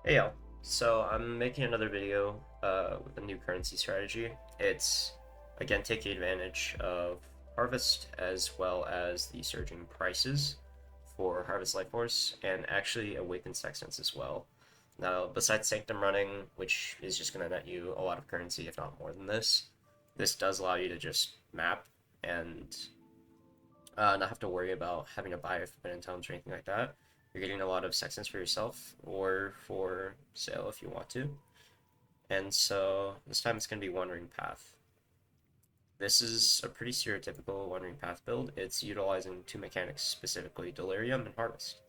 Hey y'all, so I'm making another video with a new currency strategy. It's again taking advantage of Harvest as well as the surging prices for Harvest Life Force and actually Awakened Sextants as well. Now, besides Sanctum running, which is just going to net you a lot of currency, if not more than this does allow you to just map and not have to worry about having to buy Forbidden Tomes or anything like that. You're getting a lot of sextants for yourself or for sale if you want to. And so this time it's going to be Wandering Path. This is a pretty stereotypical Wandering Path build. It's utilizing two mechanics specifically, Delirium and Harvest.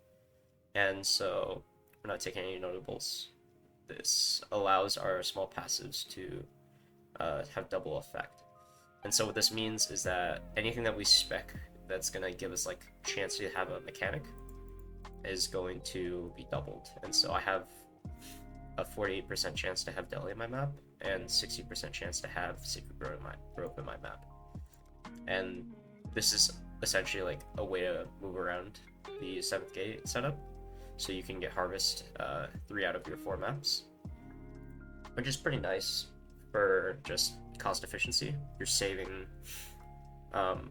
And so we're not taking any notables. This allows our small passives to have double effect. And so what this means is that anything that we spec that's going to give us like chance to have a mechanic is going to be doubled. And so I have a 48% chance to have Deli in my map and 60% chance to have Secret Grove in my map. And this is essentially like a way to move around the 7th gate setup. So you can get Harvest 3 out of your 4 maps, which is pretty nice for just cost efficiency. You're saving on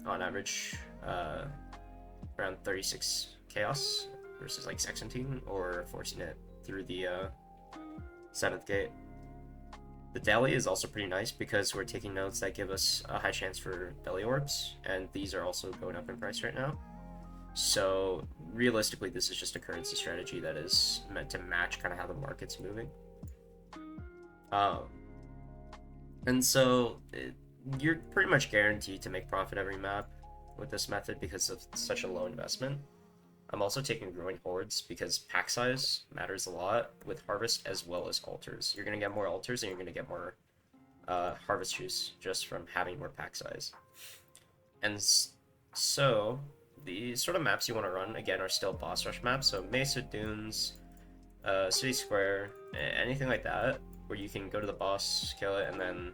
average around 36 chaos versus like Sexantine or forcing it through the 7th gate. The Deli is also pretty nice because we're taking nodes that give us a high chance for belly orbs, and these are also going up in price right now. So realistically, this is just a currency strategy that is meant to match kind of how the market's moving. And so you're pretty much guaranteed to make profit every map with this method because of such a low investment. I'm also taking Growing Hordes because pack size matters a lot with Harvest as well as altars. You're going to get more altars and you're going to get more Harvest juice just from having more pack size. And so the sort of maps you want to run, again, are still boss rush maps. So Mesa, Dunes, City Square, anything like that, where you can go to the boss, kill it, and then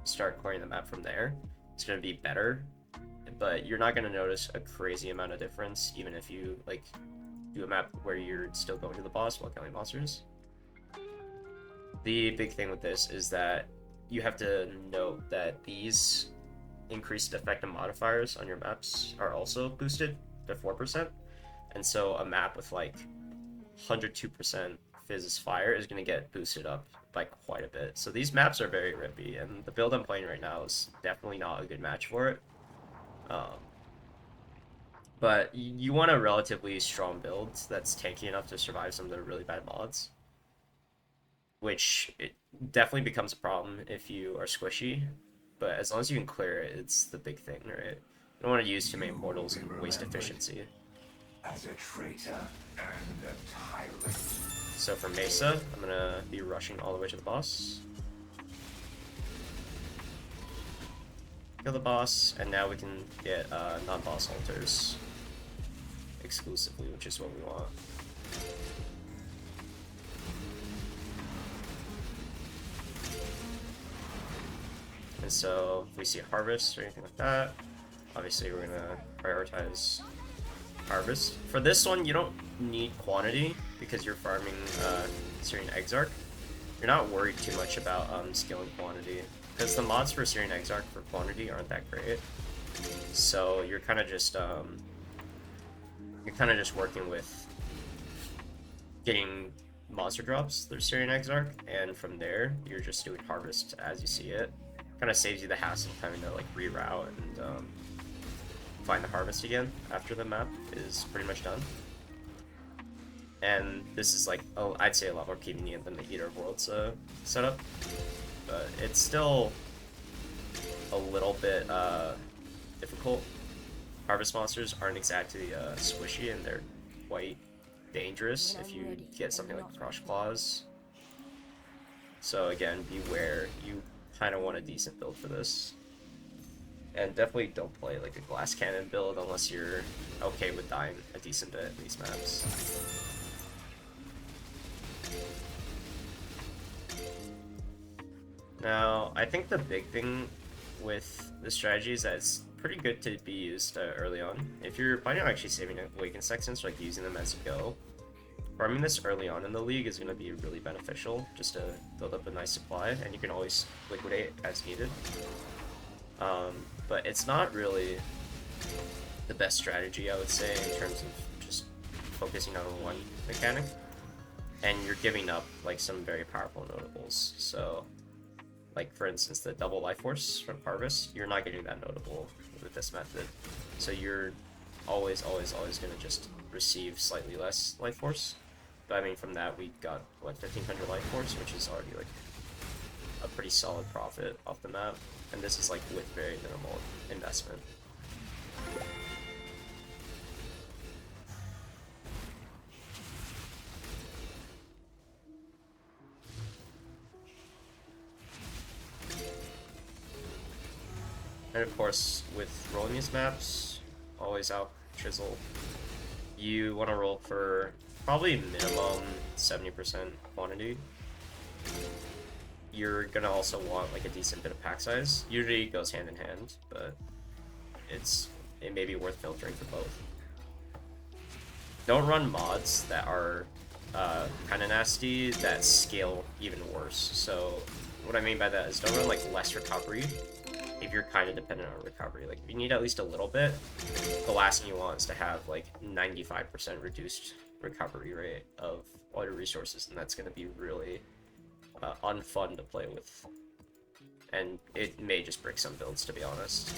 start clearing the map from there. It's going to be better, but you're not going to notice a crazy amount of difference even if you like do a map where you're still going to the boss while killing monsters. The big thing with this is that you have to note that these increased effective modifiers on your maps are also boosted to 4%, and so a map with like 102% Fizz Fire is going to get boosted up by quite a bit. So these maps are very rippy, and the build I'm playing right now is definitely not a good match for it. Um, but you want a relatively strong build that's tanky enough to survive some of the really bad mods, which it definitely becomes a problem if you are squishy. But as long as you can clear it, it's the big thing, right? You don't want to use too many mortals and waste efficiency. As a traitor and a tyrant. So for Mesa, I'm gonna be rushing all the way to the boss. Kill the boss, and now we can get non-boss altars exclusively, which is what we want. And so if we see a harvest or anything like that, obviously we're gonna prioritize harvest. For this one, you don't need quantity because you're farming Syrian Exarch. You're not worried too much about scaling quantity because the mods for Syrian Exarch for quantity aren't that great. So you're kind of just working with getting monster drops through Syrian Exarch, and from there you're just doing harvest as you see it. Kind of saves you the hassle of having to like reroute and find the harvest again after the map is pretty much done. And this is like, I'd say a lot more convenient than the Eater of Worlds setup, but it's still a little bit difficult. Harvest monsters aren't exactly squishy, and they're quite dangerous if you get something like Crush Claws. So again, beware, you kind of want a decent build for this. And definitely don't play like a glass cannon build unless you're okay with dying a decent bit in these maps. Now, I think the big thing with this strategy is that it's pretty good to be used early on. If you're planning on actually saving Awakened Sextants, like using them as you go, farming this early on in the league is going to be really beneficial, just to build up a nice supply, and you can always liquidate as needed. But it's not really the best strategy, I would say, in terms of just focusing on one mechanic. And you're giving up like some very powerful notables. So, like for instance, the double life force from Harvest, you're not getting that notable with this method. So you're always gonna just receive slightly less life force. But I mean, from that we got what 1500 life force, which is already like a pretty solid profit off the map. And this is like with very minimal investment. And of course, with rolling these maps, always out chisel, you want to roll for probably minimum 70% quantity. You're gonna also want like a decent bit of pack size. Usually it goes hand in hand, but it may be worth filtering for both. Don't run mods that are kind of nasty that scale even worse. So what I mean by that is don't run like less recovery if you're kind of dependent on recovery. Like if you need at least a little bit, the last thing you want is to have like 95% reduced recovery rate of all your resources, and that's going to be really unfun to play with, and it may just break some builds, to be honest.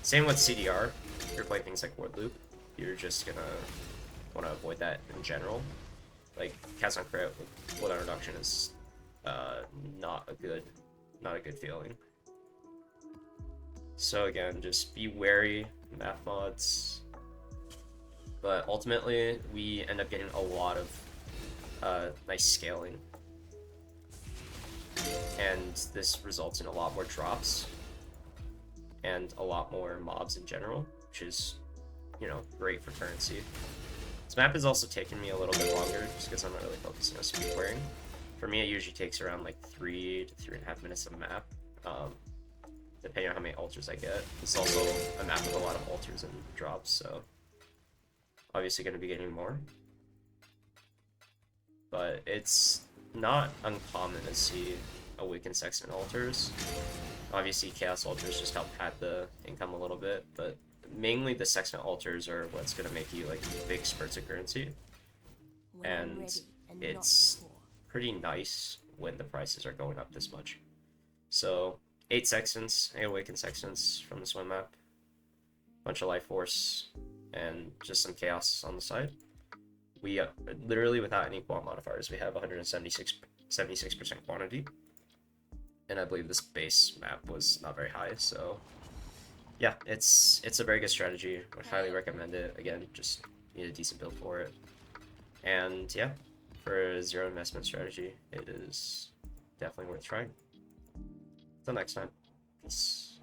Same with CDR. If you're playing things like Ward Loop, you're just gonna want to avoid that in general. Like cast on crit without reduction is not a good feeling. So again, just be wary map mods. But ultimately, we end up getting a lot of nice scaling, and this results in a lot more drops and a lot more mobs in general, which is, you know, great for currency. This map has also taken me a little bit longer just because I'm not really focusing on speed clearing. For me, it usually takes around like 3 to 3.5 minutes of map, depending on how many altars I get. It's also a map with a lot of altars and drops, so obviously going to be getting more. But it's not uncommon to see Awakened Sexton altars. Obviously, Chaos altars just help pad the income a little bit, but mainly the Sexton altars are what's going to make you like big spurts of currency. And it's pretty nice when the prices are going up this much. So 8 Sextants, 8 Awakened Sextants from this one map, bunch of life force, and just some chaos on the side. We literally, without any quant modifiers, we have 76% quantity, and I believe this base map was not very high. So yeah, it's a very good strategy. I would highly recommend it. Again, just need a decent build for it. And yeah, for a zero investment strategy, it is definitely worth trying. Until next time, peace.